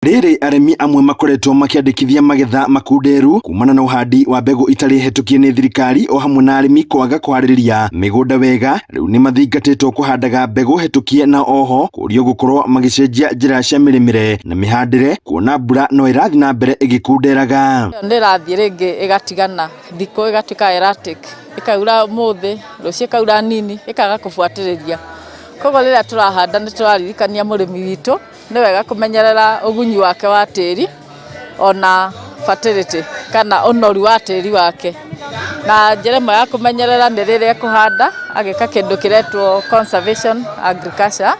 Rĩrĩ arĩmi amwe makoretwo makĩandĩkithia magetha makunderu kumana na uhandi wa mbegũ itarĩ hetũkie nĩ thirikari o hamwe na arĩmi kwaga kũharĩrĩria mĩgũnda wega. Rĩu nĩ mathingatĩtwo kũhandaga mbegũ hetũkie na oho kũrio gũkorwo magĩcenjia njĩra cia mĩrĩmĩre na mĩhandĩre kuona mbura no ĩrathiĩ na mbere ĩgĩkunderaga. Ndĩrathiĩ rĩngĩ ĩgatigana thikũ ĩgatuĩka erratic, ĩkaura mũthĩ rũciũ ĩkaura nini ĩkaga kũbuatĩrĩria. Koguo rĩrĩa tũrahanda nĩ tũraririkania mũrĩmi witũ nĩ wega kũmenyerera ũgunyi wake wa tĩri ona fertility kana ũnoru wa tĩri wake. Na njĩra ĩmwe ya kũmenyerera nĩ rĩrĩa kũhanda agĩka kĩndũ kĩretwo conservation agriculture.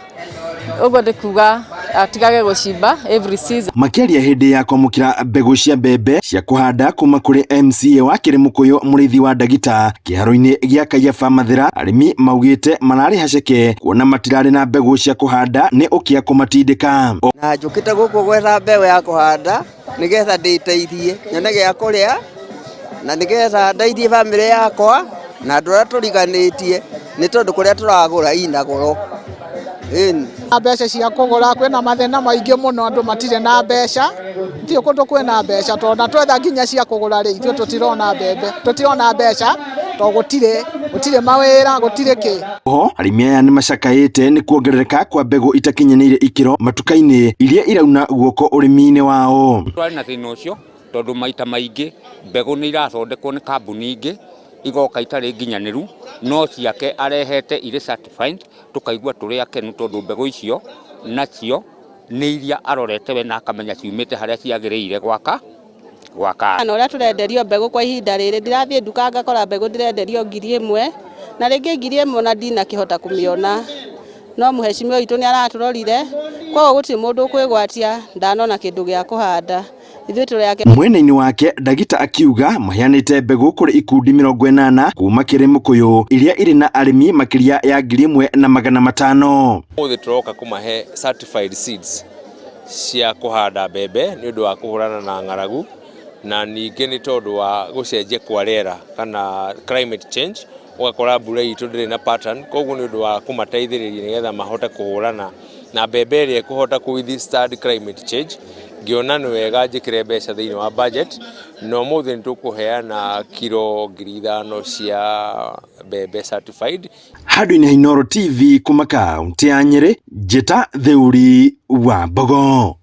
Ũguo nĩ kuga atigage gũcimba every season. Makĩaria hĩndĩ ya kwamũkĩra mbegũ cia mbembe cia kũhanda kuma kũrĩ MCA wa Kĩrĩmũkũyũ mũrĩithi wa Ndagita kĩharo-inĩ gĩa Kaiyaba Mathĩra, arĩmi maugĩte mararĩ haceke kuona matirarĩ na mbegũ cia kũhanda nĩ ũkĩa kũmatindĩka. Na njũkĩte gũkũ gwetha mbegũ ya kũhanda nĩgetha ndĩteithie nyone gĩa kũrĩa na nĩgetha ndeithie bamĩrĩ yakwa na andũ arĩa tũriganĩtie nĩ tondũ kũrĩa tũragũra ina goro. Mbeca cia kũgũra kwĩna mathĩna maingĩ mũno, andũ matirĩ na mbeca, ndio kũndũ kwĩna mbeca tondũ twetha nginya cia kũgũra rĩ ithuĩ tũtirona mbembe, tũtirona mbeca tondũ gũtirĩ mawĩra gũtirĩ kĩ. Oho arĩmi aya nĩ macakaĩte nĩ kuongerereka kwa mbegũ itakinyanĩire ikĩro matuka-inĩ iria irauna guoko ũrĩmi-inĩ wao. Twari na thĩna ũcio tondũ maita maingĩ mbegũ nĩ irathondekwo nĩ kambuni ingĩ igoka itarĩ nginyanĩru, no ciake arehete irĩ certified, tukaigua tũrĩ akenu tondũ mbegũ icio nacio nĩ iria arorete we na akamenya ciumĩte harĩa ciagĩrĩire gwaka. Na ũrĩa tũrenderio mbegũ kwa ihinda rĩrĩ ndirathiĩ nduka ngakora mbegũ ndirenderio 1,000 na rĩngĩ 1,000 na ndinakĩhota kũmĩona, no mũhecimiwa witũ nĩ aratũrorire koguo gũtirĩ mũndũ ũkwĩgwatia ndanona kĩndũ gĩa kũhanda. Mwena-inĩ wake Ndagita akiuga maheanĩte mbegũ kũrĩ ikundi 80 kuma Kĩrĩmũkũyũ iria irĩ na arĩmi makĩria ya 1,500. Ũmũthĩ tũroka kũmahe certified seeds cia kũhanda mbembe nĩ ũndũ wa kũhũrana na ng'aragu na ningĩ nĩ tondũ wa gũcenjia kwa rĩera kana climate change, ũgakora mbura itũ ndĩrĩ na pattern, koguo nĩ ũndũ wa kũmateithĩrĩria nĩgetha mahote kũhũrana na mbembe ĩrĩa ĩkũhota withstand climate change. Ngiona nĩ wega njĩkĩre mbeca thĩinĩ wa budget na ũmũthĩ nĩ tũkũheana kilo 5,000 cia mbembe certified. Handũ-inĩ ha Inooro TV kuma kaunti ya Nyĩrĩ, Njĩta Thĩũri wa Mbogo.